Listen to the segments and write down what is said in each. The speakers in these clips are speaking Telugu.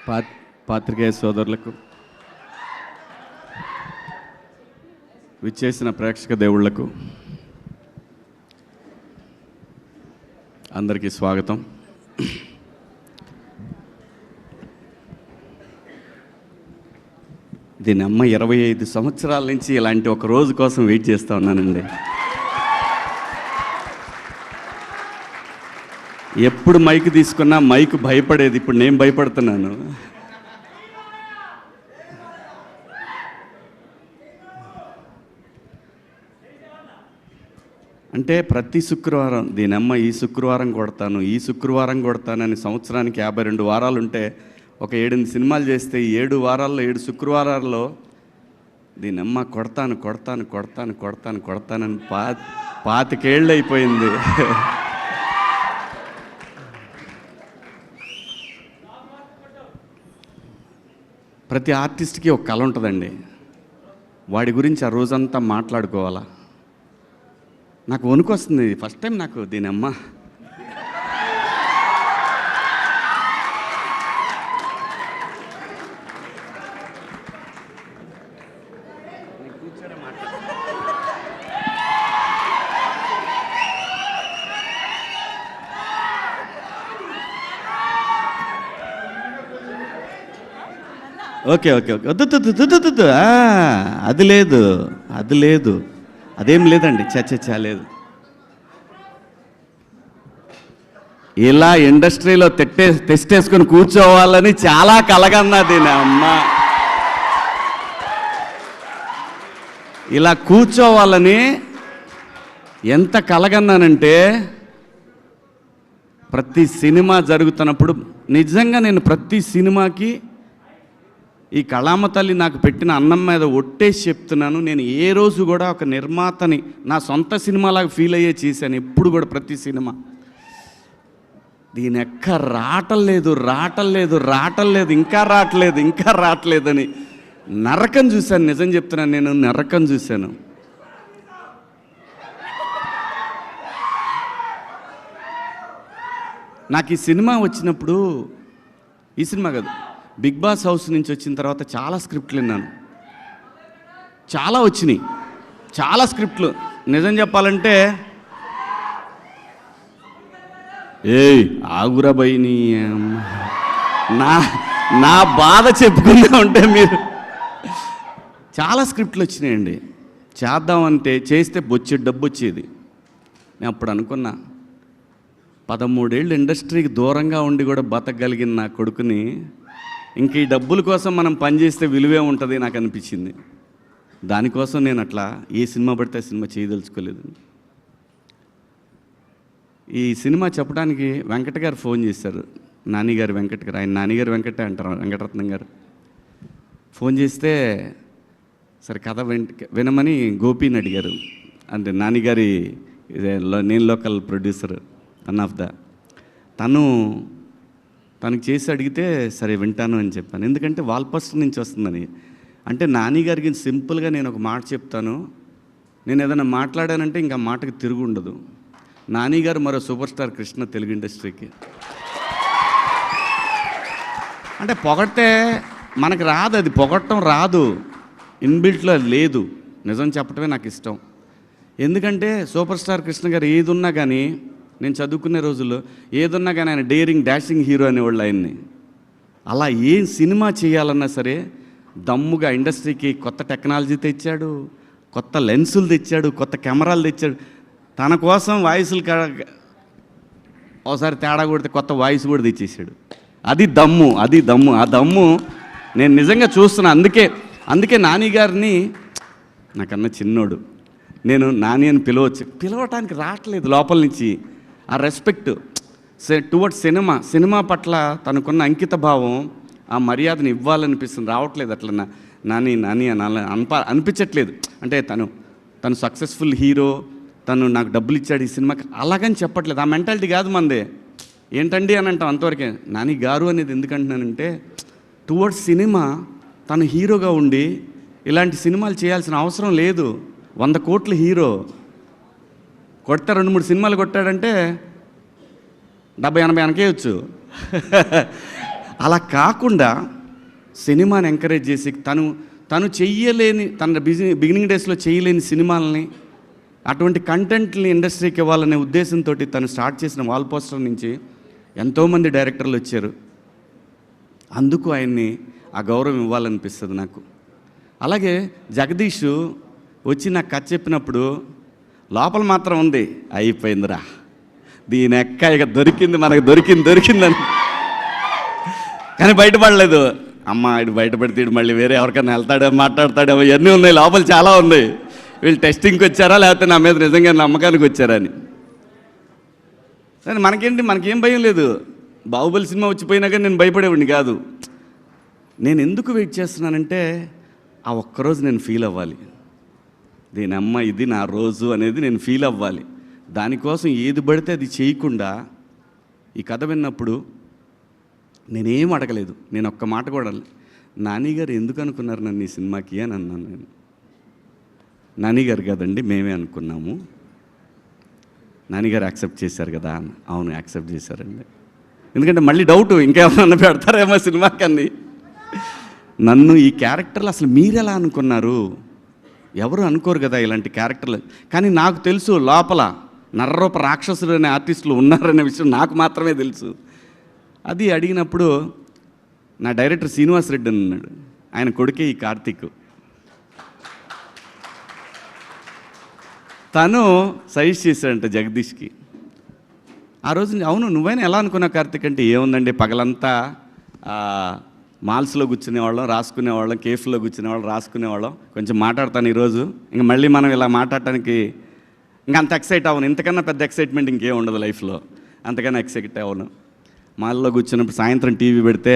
పాత్రికేయ సోదరులకు, విచ్చేసిన ప్రేక్షక దేవుళ్లకు అందరికీ స్వాగతం. దీని అమ్మ 25 సంవత్సరాల నుంచి ఇలాంటి ఒక రోజు కోసం వెయిట్ చేస్తూ ఉన్నానండి. ఎప్పుడు మైక్ తీసుకున్నా మైక్ భయపడేది, ఇప్పుడు నేను భయపడుతున్నాను. అంటే ప్రతి శుక్రవారం దీనమ్మ ఈ శుక్రవారం కొడతానని సంవత్సరానికి 52 వారాలు ఉంటే ఒక 7 సినిమాలు చేస్తే 7 వారాల్లో 7 శుక్రవారాల్లో దీనమ్మ కొడతానని 25 ఏళ్ళు అయిపోయింది. ప్రతి ఆర్టిస్ట్కి ఒక కళ ఉంటుందండి. వాడి గురించి ఆ రోజంతా మాట్లాడుకోవాలా. నాకు వణుకు వస్తుంది. ఫస్ట్ టైం నాకు దీనమ్మ ఓకే వద్దు అది లేదు అదేం లేదండి. లేదు. ఇలా ఇండస్ట్రీలో తెస్టేసుకొని కూర్చోవాలని చాలా కలగన్నది నా అమ్మ. ఇలా కూర్చోవాలని ఎంత కలగన్నానంటే, ప్రతి సినిమా జరుగుతున్నప్పుడు నిజంగా నేను ప్రతి సినిమాకి ఈ కళామ తల్లి నాకు పెట్టిన అన్నం మీద ఒట్టేసి చెప్తున్నాను, నేను ఏ రోజు కూడా ఒక నిర్మాతని నా సొంత సినిమాలాగా ఫీల్ అయ్యే చేశాను. ఎప్పుడు కూడా ప్రతి సినిమా దీని ఎక్క రావటం ఇంకా రావట్లేదని నరకం చూశాను. నిజం చెప్తున్నాను, నేను నరకం చూశాను. నాకు ఈ సినిమా వచ్చినప్పుడు, ఈ సినిమా కాదు, బిగ్ బాస్ హౌస్ నుంచి వచ్చిన తర్వాత చాలా స్క్రిప్ట్లు విన్నాను. చాలా వచ్చినాయి, చాలా స్క్రిప్ట్లు. నిజం చెప్పాలంటే ఆగురా బైని నా బాధ చెప్పుకుందా ఉంటే మీరు, చాలా స్క్రిప్ట్లు వచ్చినాయండి. చేద్దామంటే చేస్తే బొచ్చేది డబ్బు వచ్చేది. నేను అప్పుడు అనుకున్నా, 13 ఏళ్ళు ఇండస్ట్రీకి దూరంగా ఉండి కూడా బతకగలిగిన నా కొడుకుని ఇంక ఈ డబ్బుల కోసం మనం పనిచేస్తే విలువే ఉంటుంది నాకు అనిపించింది. దానికోసం నేను అట్లా ఏ సినిమా పడితే సినిమా చేయదలుచుకోలేదు. ఈ సినిమా చెప్పడానికి వెంకట గారు ఫోన్ చేశారు. నానిగారు వెంకట గారు, ఆయన నానిగారు వెంకటే అంటారు, వెంకటరత్నం గారు. ఫోన్ చేస్తే సరే కథ వినమని గోపిని అడిగారు. అంటే నానిగారి నేను లోకల్ ప్రొడ్యూసర్ వన్ ఆఫ్ తనకి చేసి అడిగితే సరే వింటాను అని చెప్పాను. ఎందుకంటే వాల్పోస్టర్ నుంచి వస్తుందని. అంటే నానిగారికి సింపుల్గా నేను ఒక మాట చెప్తాను, నేను ఏదైనా మాట్లాడానంటే ఇంకా మాటకి తిరుగు ఉండదు. నానిగారు మరో సూపర్ స్టార్ కృష్ణ తెలుగు ఇండస్ట్రీకి. అంటే పొగడితే మనకు రాదు, అది పొగడటం రాదు, ఇన్బిల్ట్లో లేదు. నిజం చెప్పడమే నాకు ఇష్టం. ఎందుకంటే సూపర్ స్టార్ కృష్ణ గారు ఏది ఉన్నా కానీ, నేను చదువుకునే రోజుల్లో ఏదున్నా కానీ ఆయన డేరింగ్ డాషింగ్ హీరో అనేవాళ్ళు ఆయన్ని. అలా ఏ సినిమా చేయాలన్నా సరే దమ్ముగా ఇండస్ట్రీకి కొత్త టెక్నాలజీ తెచ్చాడు, కొత్త లెన్సులు తెచ్చాడు, కొత్త కెమెరాలు తెచ్చాడు. తన కోసం వాయిస్లు ఒకసారి తేడా కొడితే కొత్త వాయిస్ కూడా తెచ్చేసాడు. అది దమ్ము. ఆ దమ్ము నేను నిజంగా చూస్తున్నా. అందుకే నాని గారిని, నాకన్నా చిన్నోడు, నేను నాని అని పిలవటానికి రావట్లేదు లోపల నుంచి. ఆ రెస్పెక్ట్ టువర్డ్స్ సినిమా పట్ల తనకున్న అంకిత భావం, ఆ మర్యాదను ఇవ్వాలనిపిస్తుంది. రావట్లేదు అట్లా నాని అని అనిపించట్లేదు. అంటే తను సక్సెస్ఫుల్ హీరో, తను నాకు డబ్బులు ఇచ్చాడు ఈ సినిమాకి, అలాగని చెప్పట్లేదు. ఆ మెంటాలిటీ కాదు మందే. ఏంటండి అని అంటాం అంతవరకే. నాని గారు అనేది ఎందుకంటున్నానంటే, టువర్డ్స్ సినిమా తను హీరోగా ఉండి ఇలాంటి సినిమాలు చేయాల్సిన అవసరం లేదు. 100 కోట్ల హీరో కొడితే 2-3 సినిమాలు కొట్టాడంటే 70-80 వెనకేయచ్చు. అలా కాకుండా సినిమాని ఎంకరేజ్ చేసి తను చెయ్యలేని తన బిగినింగ్ డేస్లో చేయలేని సినిమాలని అటువంటి కంటెంట్ని ఇండస్ట్రీకి ఇవ్వాలనే ఉద్దేశంతో తను స్టార్ట్ చేసిన వాల్ పోస్టర్ నుంచి ఎంతోమంది డైరెక్టర్లు వచ్చారు. అందుకు ఆయన్ని ఆ గౌరవం ఇవ్వాలనిపిస్తుంది నాకు. అలాగే జగదీష్ వచ్చి నాకు కథ చెప్పినప్పుడు లోపల మాత్రం ఉంది, అయిపోయిందిరా దీని ఎక్క ఇక దొరికింది, మనకు దొరికిందని. కానీ బయటపడలేదు. అమ్మ ఇటు బయటపడితే మళ్ళీ వేరే ఎవరికైనా వెళ్తాడో మాట్లాడతాడేమో, ఇవన్నీ ఉన్నాయి, లోపల చాలా ఉన్నాయి. వీళ్ళు టెస్టింగ్కి వచ్చారా లేకపోతే నా మీద నిజంగా నమ్మకానికి వచ్చారా అని. సరే మనకేం భయం లేదు. బాహుబలి సినిమా వచ్చిపోయినా కానీ నేను భయపడేవాడిని కాదు. నేను ఎందుకు వెయిట్ చేస్తున్నానంటే ఆ ఒక్కరోజు నేను ఫీల్ అవ్వాలి, దీని అమ్మ ఇది నా రోజు అనేది నేను ఫీల్ అవ్వాలి. దానికోసం ఏది పడితే అది చేయకుండా ఈ కథ విన్నప్పుడు నేనేం అడగలేదు. నేను ఒక్క మాట కూడా, నాని గారు ఎందుకు అనుకున్నారు నన్ను ఈ సినిమాకి అని అన్నాను. నేను నాని గారు కదండి మేమే అనుకున్నాము, నానిగారు యాక్సెప్ట్ చేశారు కదా. అవును యాక్సెప్ట్ చేశారండి. ఎందుకంటే మళ్ళీ డౌట్ ఇంకేమన్నా పెడతారేమో సినిమాకని. నన్ను ఈ క్యారెక్టర్లు అసలు మీరెలా అనుకున్నారు, ఎవరు అనుకోరు కదా ఇలాంటి క్యారెక్టర్లు. కానీ నాకు తెలుసు లోపల నర్రూప రాక్షసులు అనే ఆర్టిస్టులు ఉన్నారనే విషయం నాకు మాత్రమే తెలుసు. అది అడిగినప్పుడు నా డైరెక్టర్ శ్రీనివాస్ రెడ్డి అని ఉన్నాడు, ఆయన కొడుకే ఈ కార్తీక్. తను సజెస్ట్ చేశాడంట జగదీష్కి. ఆ రోజు అవును నువ్వైనా ఎలా అనుకున్నావు కార్తీక్ అంటే, ఏముందండి పగలంతా మాల్స్లో కూర్చునేవాళ్ళం, రాసుకునేవాళ్ళం, కేఫ్లో కూర్చునేవాళ్ళం, రాసుకునేవాళ్ళం. కొంచెం మాట్లాడతాను ఈరోజు, ఇంక మళ్ళీ మనం ఇలా మాట్లాడటానికి ఇంకా అంత ఎక్సైట్ అవ్వను. ఇంతకన్నా పెద్ద ఎక్సైట్మెంట్ ఇంకేం ఉండదు లైఫ్లో, అంతకన్నా ఎక్సైట్ అవ్వను. మాల్లో కూర్చున్నప్పుడు సాయంత్రం టీవీ పెడితే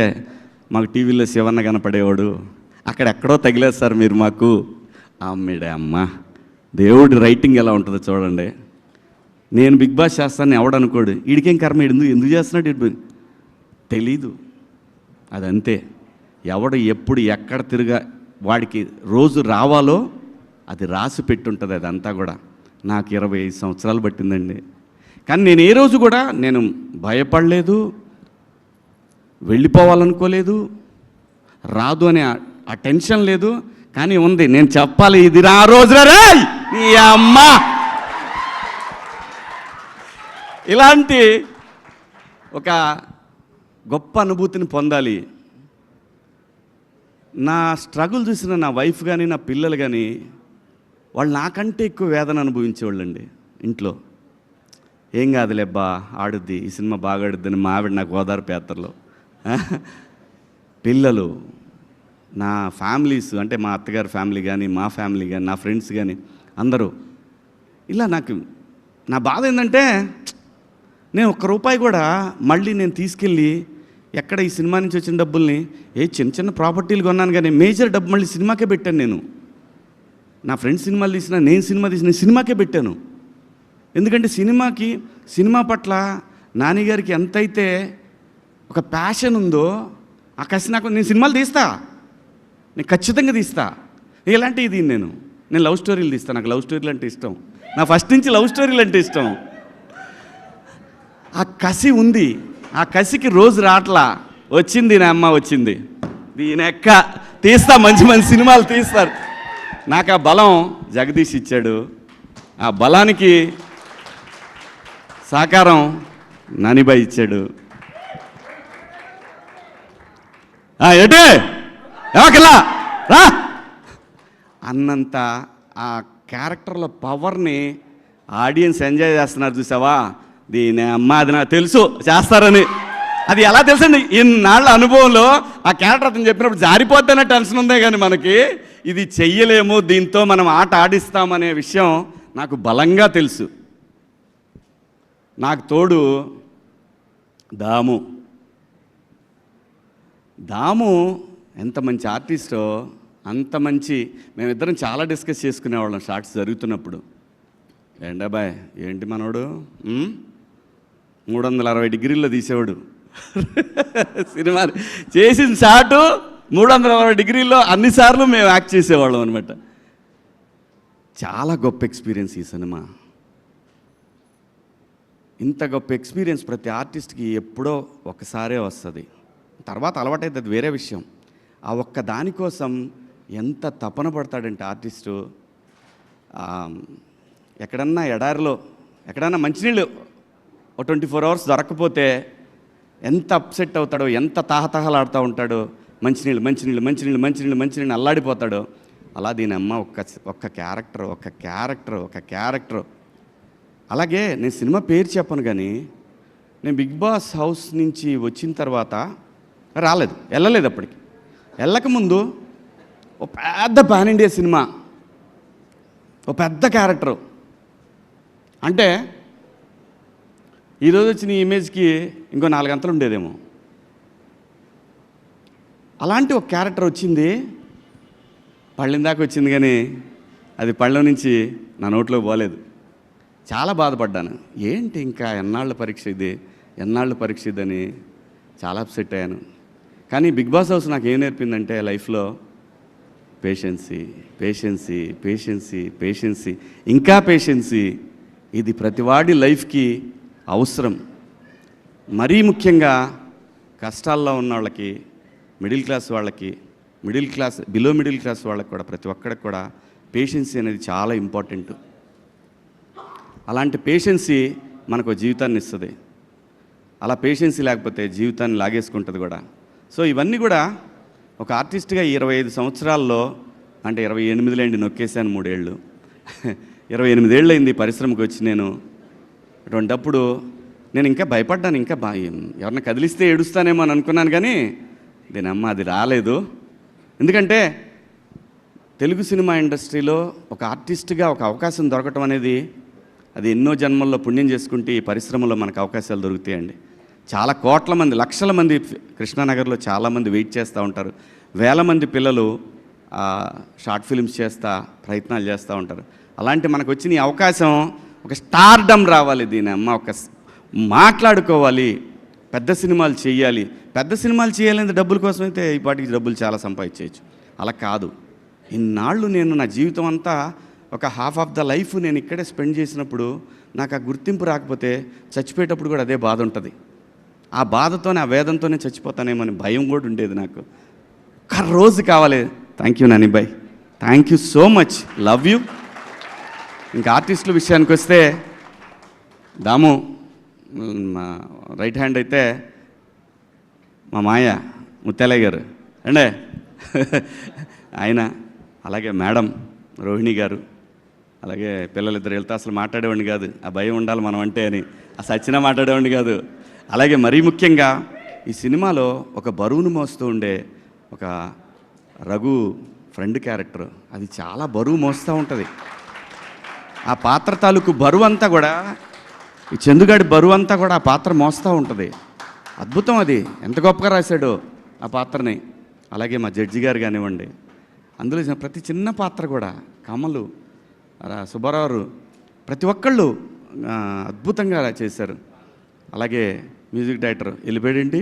మాకు టీవీలో శివన్న కనపడేవాడు. అక్కడెక్కడో తగిలేదు సార్ మీరు మాకు. అమ్మిడే అమ్మ, దేవుడి రైటింగ్ ఎలా ఉంటుందో చూడండి. నేను బిగ్ బాస్ చేస్తాను ఎవడనుకోడు, వీడికేం కర్మ, ఎందుకు చేస్తున్నాడు ఇటు తెలీదు. అదంతే, ఎవడు ఎప్పుడు ఎక్కడ తిరిగా వాడికి రోజు రావాలో అది రాసి పెట్టుంటుంది. అదంతా కూడా నాకు 25 సంవత్సరాలు పట్టిందండి. కానీ నేను ఏ రోజు కూడా నేను భయపడలేదు, వెళ్ళిపోవాలనుకోలేదు, రాదు అనే ఆ టెన్షన్ లేదు. కానీ ఉంది, నేను చెప్పాలి ఇది నా రోజు రే నీ అమ్మ. ఇలాంటి ఒక గొప్ప అనుభూతిని పొందాలి. నా స్ట్రగుల్ చూసిన నా వైఫ్ కానీ నా పిల్లలు కానీ వాళ్ళు నాకంటే ఎక్కువ వేదన అనుభవించేవాళ్ళండి. ఇంట్లో ఏం కాదులేబ్బా ఆడుద్ది, ఈ సినిమా బాగా ఆడుద్దని మా ఆవిడ నాకు ఓదార్పు యాత్రలో. పిల్లలు, నా ఫ్యామిలీస్ అంటే మా అత్తగారి ఫ్యామిలీ కానీ మా ఫ్యామిలీ కానీ నా ఫ్రెండ్స్ కానీ అందరూ ఇలా నాకు నా బాధ ఏంటంటే నేను ₹1 కూడా మళ్ళీ నేను తీసుకెళ్ళి ఎక్కడ ఈ సినిమా నుంచి వచ్చిన డబ్బుల్ని చిన్న చిన్న ప్రాపర్టీలు కొన్నాను కానీ మేజర్ డబ్బు మళ్ళీ సినిమాకే పెట్టాను. నేను నా ఫ్రెండ్స్ సినిమాలు తీసిన, నేను సినిమా తీసిన సినిమాకే పెట్టాను. ఎందుకంటే సినిమా పట్ల నాన్నగారికి ఎంతైతే ఒక ప్యాషన్ ఉందో ఆ కసి నాకు, నేను సినిమాలు తీస్తా, నేను ఖచ్చితంగా తీస్తా. ఇలాంటివి ఇది నేను లవ్ స్టోరీలు తీస్తాను, నాకు లవ్ స్టోరీలు అంటే ఇష్టం. నా ఫస్ట్ నుంచి లవ్ స్టోరీలు అంటే ఇష్టం. ఆ కసి ఉంది, ఆ కసికి రోజు రాట్లా. వచ్చింది నా అమ్మ, వచ్చింది దీని ఎక్క తీస్తా, మంచి మంచి సినిమాలు తీస్తారు. నాకు ఆ బలం జగదీష్ ఇచ్చాడు. ఆ బలానికి సహకారం నానిబాయ్ ఇచ్చాడు. ఎటే ఎవరికెళ్ళా రా అన్నంత ఆ క్యారెక్టర్ల పవర్ని ఆడియన్స్ ఎంజాయ్ చేస్తున్నారు. చూసావా, దీని అమ్మ అది నాకు తెలుసు చేస్తారని. అది ఎలా తెలుసండి, ఇన్నాళ్ళ అనుభవంలో ఆ క్యారెక్టర్ అతను చెప్పినప్పుడు జారిపోద్దనే టెన్షన్ ఉందే కానీ మనకి ఇది చెయ్యలేము, దీంతో మనం ఆట ఆడిస్తామనే విషయం నాకు బలంగా తెలుసు. నాకు తోడు దాము ఎంత మంచి ఆర్టిస్టో అంత మంచి. మేమిద్దరం చాలా డిస్కస్ చేసుకునేవాళ్ళం షార్ట్స్ జరుగుతున్నప్పుడు. ఏంటబ్బాయ్ ఏంటి మనోడు 360 డిగ్రీల్లో తీసేవాడు సినిమా చేసిన షాటు 360 డిగ్రీల్లో అన్నిసార్లు మేము యాక్ట్ చేసేవాళ్ళం అనమాట. చాలా గొప్ప ఎక్స్పీరియన్స్ ఈ సినిమా. ఇంత గొప్ప ఎక్స్పీరియన్స్ ప్రతి ఆర్టిస్ట్కి ఎప్పుడో ఒకసారే వస్తుంది. తర్వాత అలవాటైతే అది వేరే విషయం. ఆ ఒక్క దానికోసం ఎంత తపన పడతాడంటే ఆర్టిస్టు. ఎక్కడన్నా ఎడారిలో ఎక్కడన్నా మంచినీళ్ళు ఒక 24 hours దొరక్కపోతే ఎంత అప్సెట్ అవుతాడో, ఎంత తాహతహలాడుతూ ఉంటాడో, మంచినీళ్ళు మంచినీళ్ళు మంచినీళ్ళు మంచినీళ్ళు మంచినీళ్ళు అల్లాడిపోతాడో. అలా దీని అమ్మ ఒక్క క్యారెక్టర్. అలాగే నేను సినిమా పేరు చెప్పను, కానీ నేను బిగ్ బాస్ హౌస్ నుంచి వచ్చిన తర్వాత వెళ్ళలేదు. అప్పటికి వెళ్ళకముందు ఓ పెద్ద పాన్ ఇండియా సినిమా, ఓ పెద్ద క్యారెక్టరు. అంటే ఈరోజు వచ్చిన ఈ ఇమేజ్కి ఇంకో 4 గంటలు ఉండేదేమో. అలాంటి ఒక క్యారెక్టర్ వచ్చింది, పళ్ళెం దాకా వచ్చింది, కానీ అది పళ్ళెం నుంచి నా నోట్లోకి పోలేదు. చాలా బాధపడ్డాను. ఏంటి ఇంకా ఎన్నాళ్ళ పరీక్ష ఇది అని చాలా అప్సెట్ అయ్యాను. కానీ బిగ్ బాస్ హౌస్ నాకు ఏం నేర్పిందంటే లైఫ్లో పేషెన్సీ, ఇంకా పేషెన్సీ. ఇది ప్రతివాడి లైఫ్కి అవసరం. మరీ ముఖ్యంగా కష్టాల్లో ఉన్న వాళ్ళకి, బిలో మిడిల్ క్లాస్ వాళ్ళకి కూడా, ప్రతి ఒక్కడికి కూడా పేషెన్సీ అనేది చాలా ఇంపార్టెంట్. అలాంటి పేషెన్సీ మనకు జీవితాన్ని ఇస్తుంది. అలా పేషెన్సీ లేకపోతే జీవితాన్ని లాగేసుకుంటుంది కూడా. సో ఇవన్నీ కూడా ఒక ఆర్టిస్ట్గా 25 సంవత్సరాల్లో, అంటే 28 నొక్కేశాను 3 ఏళ్ళు 28 ఏళ్ళు అయింది పరిశ్రమకు వచ్చి. నేను అటువంటప్పుడు నేను ఇంకా భయపడ్డాను, ఇంకా ఎవరిని కదిలిస్తే ఏడుస్తానేమో అని అనుకున్నాను, కానీ దీనమ్మ అది రాలేదు. ఎందుకంటే తెలుగు సినిమా ఇండస్ట్రీలో ఒక ఆర్టిస్ట్గా ఒక అవకాశం దొరకటం అనేది అది ఎన్నో జన్మల్లో పుణ్యం చేసుకుంటే ఈ పరిశ్రమలో మనకు అవకాశాలు దొరుకుతాయండి. చాలా కోట్ల మంది, లక్షల మంది కృష్ణానగర్లో చాలామంది వెయిట్ చేస్తూ ఉంటారు. వేల మంది పిల్లలు షార్ట్ ఫిల్మ్స్ ప్రయత్నాలు చేస్తూ ఉంటారు. అలాంటి మనకు వచ్చిన ఈ అవకాశం, ఒక స్టార్డమ్ రావాలి, దీని అమ్మ ఒక మాట్లాడుకోవాలి, పెద్ద సినిమాలు చేయాలంటే డబ్బుల కోసం అయితే ఈ పాటికి డబ్బులు చాలా సంపాదించవచ్చు. అలా కాదు. ఇన్నాళ్ళు నేను నా జీవితం అంతా ఒక హాఫ్ ఆఫ్ ద లైఫ్ నేను ఇక్కడే స్పెండ్ చేసినప్పుడు నాకు ఆ గుర్తింపు రాకపోతే చచ్చిపోయేటప్పుడు కూడా అదే బాధ ఉంటుంది. ఆ బాధతోనే, ఆ వేదంతోనే చచ్చిపోతానేమని భయం కూడా ఉండేది నాకు. ఒక్క రోజు కావాలి. Thank you Nanibhai, thank you so much, love you. ఇంకా ఆర్టిస్టుల విషయానికి వస్తే దాము మా రైట్ హ్యాండ్ అయితే మా మాయ ముత్యాలయ్య గారు అండే ఆయన, అలాగే మేడం రోహిణి గారు, అలాగే పిల్లలిద్దరు వెళ్తే అసలు మాట్లాడేవాడిని కాదు, ఆ భయం ఉండాలి మనం అంటే అని, ఆ సచ్చినా మాట్లాడేవాడిని కాదు. అలాగే మరీ ముఖ్యంగా ఈ సినిమాలో ఒక బరువును మోస్తూ ఉండే ఒక రఘు ఫ్రెండ్ క్యారెక్టర్, అది చాలా బరువు మోస్తూ ఉంటుంది. ఆ పాత్ర తాలూకు బరువు అంతా కూడా, ఈ చందుగాడి బరువు అంతా కూడా ఆ పాత్ర మోస్తూ ఉంటుంది. అద్భుతం, అది ఎంత గొప్పగా రాశాడో ఆ పాత్రని. అలాగే మా జడ్జి గారు కానివ్వండి, అందులో ప్రతి చిన్న పాత్ర కూడా, కమలు, సుబ్బారావు, ప్రతి ఒక్కళ్ళు అద్భుతంగా చేశారు. అలాగే మ్యూజిక్ డైరెక్టర్ వెళ్ళిపోయాడేంటి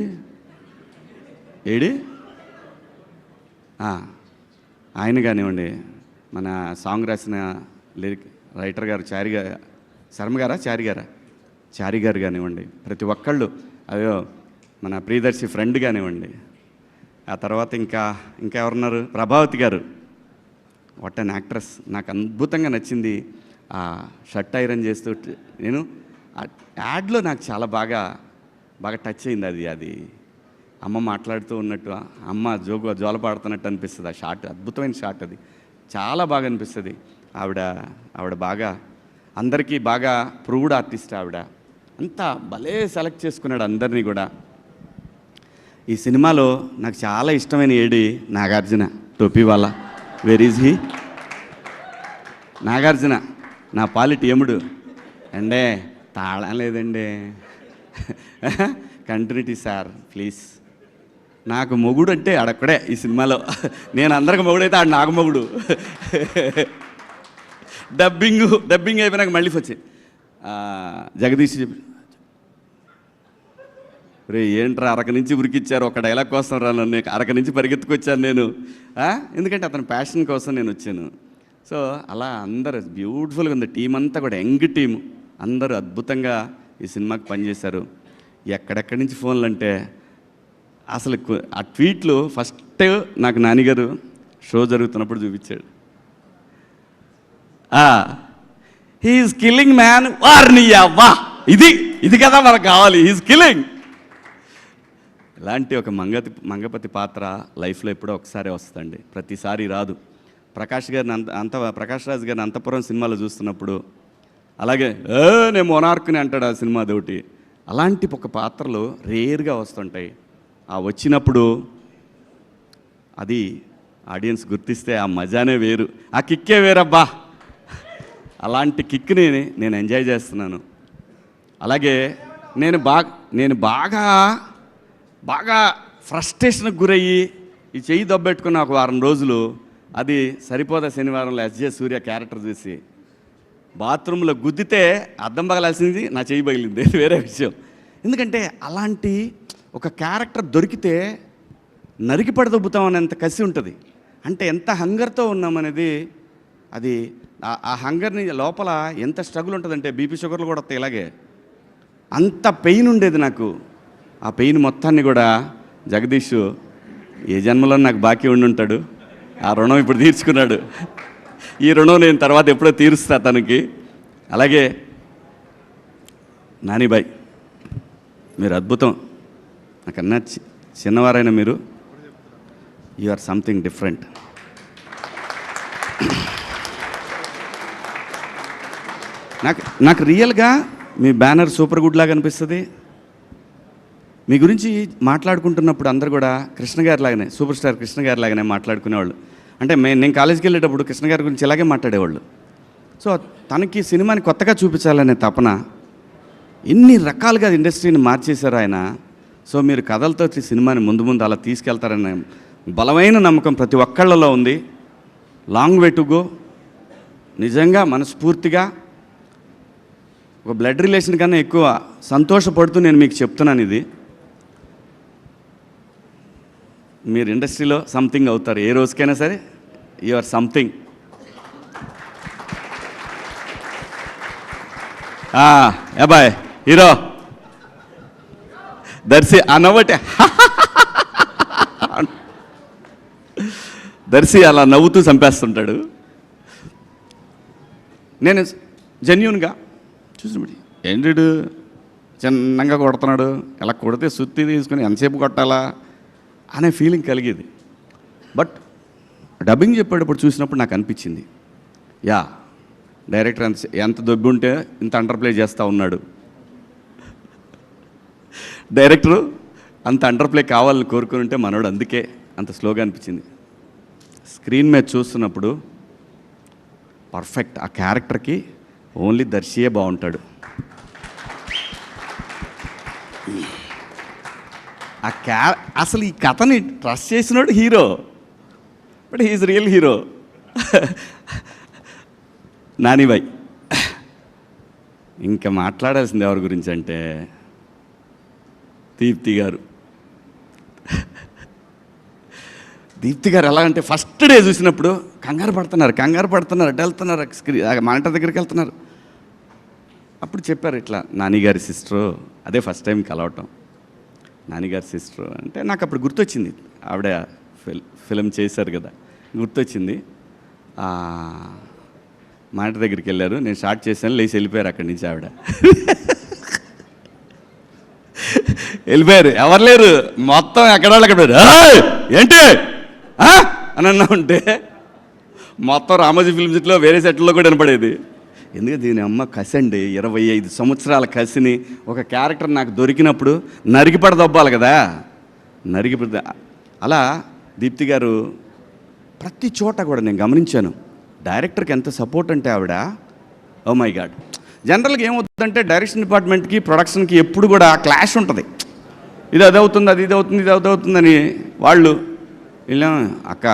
ఆయన కానివ్వండి, మన సాంగ్ రాసిన లిరిక్ రైటర్ గారు చారి గారు కానివ్వండి, ప్రతి ఒక్కళ్ళు, అయ్యో మన ప్రియదర్శి ఫ్రెండ్ కానివ్వండి, ఆ తర్వాత ఇంకా ఎవరున్నారు, ప్రభావతి గారు, వాట్ అన్ యాక్ట్రెస్. నాకు అద్భుతంగా నచ్చింది ఆ షర్ట్ ఐరన్ చేస్తూ. నేను యాడ్లో నాకు చాలా బాగా టచ్ అయింది. అది అమ్మ మాట్లాడుతూ ఉన్నట్టు, అమ్మ జోలపాడుతున్నట్టు అనిపిస్తుంది. ఆ షాట్ అద్భుతమైన షాట్, అది చాలా బాగా అనిపిస్తుంది. ఆవిడ బాగా అందరికీ బాగా ప్రూవ్డ్ ఆర్టిస్ట్. ఆవిడ అంతా భలే సెలెక్ట్ చేసుకున్నాడు అందరినీ కూడా. ఈ సినిమాలో నాకు చాలా ఇష్టమైన ఏడి నాగార్జున, టోపీ వాళ్ళ. Where is he? నాగార్జున నా పాలిటి యముడు అండే, తాళం లేదండి, కంటిన్యూటీ సార్ ప్లీజ్. నాకు మొగుడు అంటే ఆడక్కడే ఈ సినిమాలో. నేను అందరికి మొగుడు అయితే ఆడు నాకు మొగుడు. డబ్బింగ్ అయిపోయినాక మళ్ళీ వచ్చి జగదీష్ చెప్పి, రే ఏంట్రా అరక నుంచి ఉరికిచ్చారు ఒక డైలాగ్ కోసం రా నన్ను, అరక నుంచి పరిగెత్తుకొచ్చాను నేను, ఎందుకంటే అతని ప్యాషన్ కోసం నేను వచ్చాను. సో అలా అందరూ బ్యూటిఫుల్గా ఉంది. టీం అంతా కూడా యంగ్ టీం, అందరూ అద్భుతంగా ఈ సినిమాకి పనిచేశారు. ఎక్కడెక్కడి నుంచి ఫోన్లు అంటే అసలు ఆ ట్వీట్లు ఫస్ట్ నాకు నానిగారు షో జరుగుతున్నప్పుడు చూపించాడు. హీఈస్ కిల్లింగ్ మ్యాన్ వార్ని అవ్వా, ఇది కదా మనకు కావాలి, హీఈస్ కిల్లింగ్. ఇలాంటి ఒక మంగపతి పాత్ర లైఫ్లో ఎప్పుడో ఒకసారి వస్తుందండి, ప్రతిసారి రాదు. ప్రకాష్ రాజ్ గారిని అంతపురం సినిమాలో చూస్తున్నప్పుడు అలాగే నేను మొనార్క్ని అంటాడు ఆ సినిమా అదొకటి. అలాంటి ఒక పాత్రలు రేర్గా వస్తుంటాయి. ఆ వచ్చినప్పుడు అది ఆడియన్స్ గుర్తిస్తే ఆ మజానే వేరు, ఆ కిక్కే వేరబ్బా. అలాంటి కిక్ని నేను ఎంజాయ్ చేస్తున్నాను. అలాగే నేను బాగా ఫ్రస్ట్రేషన్కి గురయ్యి ఈ చెయ్యి దబ్బెట్టుకున్న ఒక వారం రోజులు, అది సరిపోదా శనివారంలో ఎస్జే సూర్య క్యారెక్టర్ చూసి బాత్రూంలో గుద్దితే అద్దం పగలాల్సింది నా చెయ్యి పగిలింది, వేరే విషయం. ఎందుకంటే అలాంటి ఒక క్యారెక్టర్ దొరికితే నరికి పడదొబ్బుతామనేంత కసి ఉంటుంది. అంటే ఎంత హంగర్తో ఉన్నామనేది, అది ఆ హంగర్ని లోపల ఎంత స్ట్రగుల్ ఉంటుందంటే బీపీ షుగర్లు కూడా వస్తాయి. ఇలాగే అంత పెయిన్ ఉండేది నాకు. ఆ పెయిన్ మొత్తాన్ని కూడా జగదీష్ ఏ జన్మలో నాకు బాకీ ఉండుంటాడు, ఆ రుణం ఇప్పుడు తీర్చుకున్నాడు. ఈ రుణం నేను తర్వాత ఎప్పుడో తీరుస్తా తనకి. అలాగే నానిబాయ్, మీరు అద్భుతం. నాకన్నా చిన్నవారైన మీరు, యు ఆర్ సంథింగ్ డిఫరెంట్. నాకు రియల్గా మీ బ్యానర్ సూపర్ గుడ్ లాగా అనిపిస్తుంది. మీ గురించి మాట్లాడుకుంటున్నప్పుడు అందరు కూడా కృష్ణ గారి లాగానే, సూపర్ స్టార్ కృష్ణ గారి లాగానే మాట్లాడుకునేవాళ్ళు. అంటే నేను కాలేజీకి వెళ్ళేటప్పుడు కృష్ణ గారి గురించి ఇలాగే మాట్లాడేవాళ్ళు. సో తనకి సినిమాని కొత్తగా చూపించాలనే తపన, ఎన్ని రకాలుగా ఇండస్ట్రీని మార్చేశారు ఆయన. సో మీరు కథలతో సినిమాని ముందు అలా తీసుకెళ్తారనే బలమైన నమ్మకం ప్రతి ఒక్కళ్ళలో ఉంది. Long way to go. నిజంగా మనస్ఫూర్తిగా ఒక బ్లడ్ రిలేషన్ కన్నా ఎక్కువ సంతోషపడుతూ నేను మీకు చెప్తున్నాను, ఇది మీరు ఇండస్ట్రీలో సంథింగ్ అవుతారు ఏ రోజుకైనా సరే. You or something. అబ్బాయ్ హీరో దర్శి నవ్వటే దర్శి అలా నవ్వుతూ చంపేస్తుంటాడు. నేను జెన్యూన్గా చూసినప్పుడు ఏంటి చిన్నగా కొడుతున్నాడు, ఇలా కొడితే సుత్తి తీసుకుని ఎంతసేపు కొట్టాలా అనే ఫీలింగ్ కలిగేది. బట్ డబ్బింగ్ చెప్పేటప్పుడు చూసినప్పుడు నాకు అనిపించింది, డైరెక్టర్ ఎంత దొబ్బి ఉంటే ఇంత అండర్ ప్లే చేస్తూ ఉన్నాడు. డైరెక్టరు అంత అండర్ ప్లే కావాలని కోరుకుని ఉంటే మనోడు అందుకే అంత స్లోగా అనిపించింది. స్క్రీన్ మీద చూస్తున్నప్పుడు పర్ఫెక్ట్. ఆ క్యారెక్టర్కి ఓన్లీ దర్శియే బాగుంటాడు. అసలు ఈ కథని ట్రస్ట్ చేసినాడు hero, but he is real hero. Nanibhai, ఇంకా మాట్లాడాల్సింది ఎవరి గురించి అంటే దీప్తి గారు. దీప్తి గారు ఎలా అంటే ఫస్ట్ డే చూసినప్పుడు కంగారు పడుతున్నారు, అటు వెళ్తున్నారు, మానిటర్ దగ్గరికి వెళ్తున్నారు. అప్పుడు చెప్పారు ఇట్లా నానిగారి సిస్టరు. అదే ఫస్ట్ టైం కలవటం. నానిగారి సిస్టరు అంటే నాకు అప్పుడు గుర్తొచ్చింది, ఆవిడ ఫిలిం చేశారు కదా, గుర్తొచ్చింది. మానిటర్ దగ్గరికి వెళ్ళారు, నేను స్టార్ట్ చేశాను, లేచి వెళ్ళిపోయారు అక్కడి నుంచి. ఆవిడ వెళ్ళిపోయారు, ఎవరు లేరు, మొత్తం ఎక్కడ ఏంటి అని అన్నా ఉంటే మొత్తం రామోజీ ఫిల్మ్ సిటీలో వేరే సెట్లో కూడా వినపడేది. ఎందుకంటే దీని అమ్మ కసి అండి, 25 సంవత్సరాల కసిని ఒక క్యారెక్టర్ నాకు దొరికినప్పుడు నరికిపడ దొబ్బాలి కదా, అలా దీప్తి గారు ప్రతి చోట కూడా నేను గమనించాను. డైరెక్టర్కి ఎంత సపోర్ట్ అంటే ఆవిడ, ఓ మై గాడ్. జనరల్గా ఏమవుతుందంటే డైరెక్షన్ డిపార్ట్మెంట్కి ప్రొడక్షన్కి ఎప్పుడు కూడా క్లాష్ ఉంటుంది. ఇది అదవుతుంది, ఇది అవుతుందని వాళ్ళు వెళ్ళాం, అక్క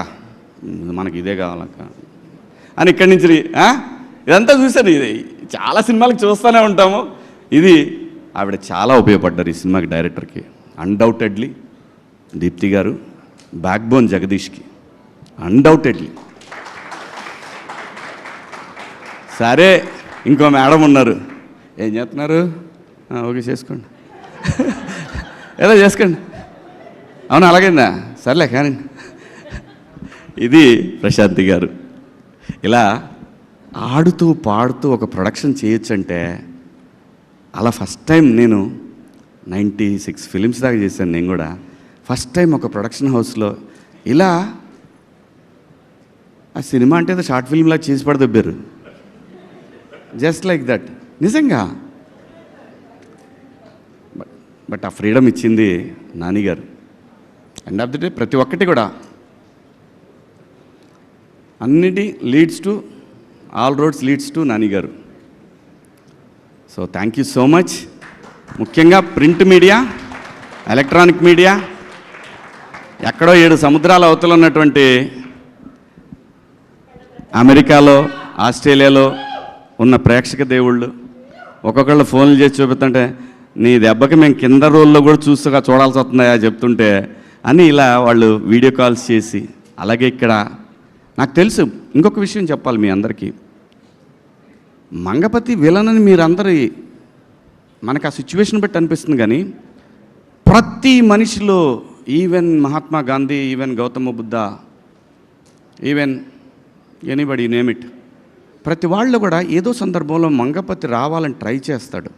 మనకి ఇదే కావాలక్క అని ఇక్కడి నుంచి ఇదంతా చూశాను. ఇది చాలా సినిమాలకు చూస్తూనే ఉంటాము. ఇది ఆవిడ చాలా ఉపయోగపడ్డారు ఈ సినిమాకి, డైరెక్టర్కి. అన్డౌటెడ్లీ దీప్తి గారు బ్యాక్ బోన్ జగదీష్కి, అన్డౌటెడ్లీ. సరే, ఇంకో మేడం ఉన్నారు, ఏం చేస్తున్నారు? ఓకే చేసుకోండి, ఏదో చేసుకోండి. అవును అలాగైందా, సర్లే కానీ. ఇది ప్రశాంతి గారు. ఇలా ఆడుతూ పాడుతూ ఒక ప్రొడక్షన్ చేయొచ్చంటే, అలా ఫస్ట్ టైం నేను 96 ఫిలిమ్స్ దాకా చేశాను నేను కూడా. ఫస్ట్ టైం ఒక ప్రొడక్షన్ హౌస్లో ఇలా ఆ సినిమా అంటే ఏదో షార్ట్ ఫిల్మ్లా చేసి పడదొబ్బారు, జస్ట్ లైక్ దట్. నిజంగా బట్ ఆ ఫ్రీడమ్ ఇచ్చింది నాని గారు. ఎండ్ ఆఫ్ ది డే ప్రతి ఒక్కటి కూడా అన్నిటి leads to, all roads leads to Nani garu. So thank you so much. ముఖ్యంగా ప్రింట్ మీడియా, ఎలక్ట్రానిక్ మీడియా, ఎక్కడో 7 సముద్రాల అవతల ఉన్నటువంటి అమెరికాలో, ఆస్ట్రేలియాలో ఉన్న ప్రేక్షక దేవుళ్ళు ఒక్కొక్కళ్ళు ఫోన్లు చేసి చూపిస్తుంటే, నీ దెబ్బకి మేము కింద రోల్లో కూడా చూడాల్సి వస్తుందా చెప్తుంటే అని ఇలా వాళ్ళు వీడియో కాల్స్ చేసి, అలాగే ఇక్కడ నాకు తెలుసు ఇంకొక విషయం చెప్పాలి మీ అందరికీ. మంగపతి విలనని మీరందరూ మనకు ఆ సిచ్యువేషన్ బట్టి అనిపిస్తుంది, కానీ ప్రతి మనిషిలో, even Mahatma Gandhi, even Gautama Buddha, even anybody name it, ప్రతి వాళ్ళు కూడా ఏదో సందర్భంలో మంగపతి రావాలని ట్రై చేస్తాడు.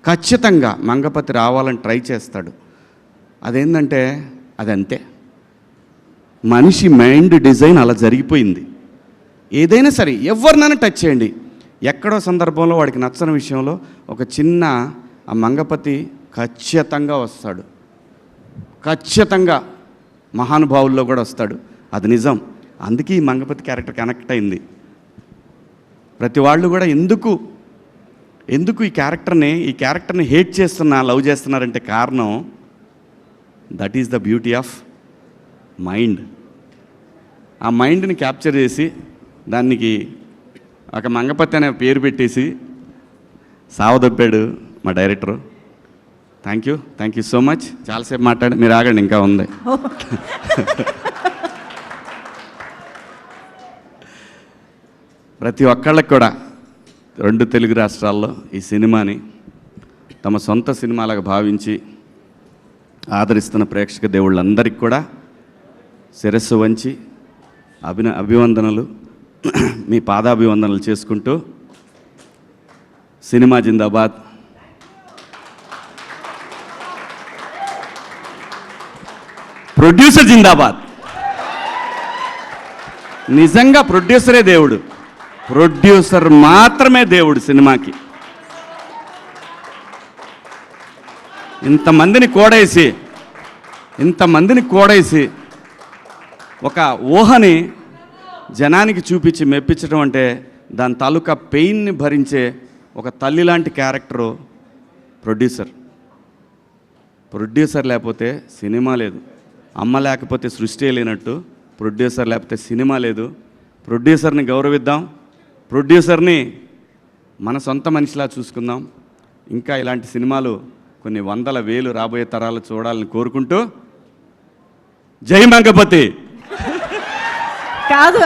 ఖచ్చితంగా మంగపతి రావాలని ట్రై చేస్తాడు. అదేంటంటే అది అంతే, మనిషి మైండ్ డిజైన్ అలా జరిగిపోయింది. ఏదైనా సరే ఎవరినైనా టచ్ చేయండి, ఎక్కడో సందర్భంలో వాడికి నచ్చని విషయంలో ఒక చిన్న ఆ మంగపతి ఖచ్చితంగా వస్తాడు. ఖచ్చితంగా మహానుభావుల్లో కూడా వస్తాడు, అది నిజం. అందుకే ఈ మంగపతి క్యారెక్టర్ కనెక్ట్ అయింది. ప్రతి వాళ్ళు కూడా ఎందుకు ఈ క్యారెక్టర్ని హేట్ చేస్తున్నా, లవ్ చేస్తున్నారంటే కారణం that is the beauty of mind. ఆ మైండ్ని క్యాప్చర్ చేసి దానికి ఒక మంగపతి అనే పేరు పెట్టేసి సావదొబ్బాడు మా director. Thank you so much. చాలాసేపు మాట్లాడి, మీరు ఆగండి, ఇంకా ఉంది. ప్రతి ఒక్కళ్ళకి కూడా 2 తెలుగు రాష్ట్రాల్లో ఈ సినిమాని తమ సొంత సినిమాలాగా భావించి ఆదరిస్తున్న ప్రేక్షక దేవుళ్ళందరికీ కూడా శిరస్సు వంచి అభివందనలు, మీ పాదాభివందనలు చేసుకుంటూ, సినిమా జిందాబాద్. ప్రొడ్యూసర్ జిందాబాద్. నిజంగా ప్రొడ్యూసరే దేవుడు, ప్రొడ్యూసర్ మాత్రమే దేవుడు సినిమాకి. ఇంతమందిని కోడేసి ఒక ఊహని జనానికి చూపించి మెప్పించడం అంటే, దాని తాలూకా పెయిన్ని భరించే ఒక తల్లి లాంటి క్యారెక్టరు ప్రొడ్యూసర్ లేకపోతే సినిమా లేదు. అమ్మ లేకపోతే సృష్టి లేనట్టు, ప్రొడ్యూసర్ లేకపోతే సినిమా లేదు. ప్రొడ్యూసర్ని గౌరవిద్దాం, ప్రొడ్యూసర్ని మన సొంత మనిషిలా చూసుకుందాం. ఇంకా ఇలాంటి సినిమాలు కొన్ని 100,000 రాబోయే తరాలు చూడాలని కోరుకుంటూ, జై మంగపతి. కాదు.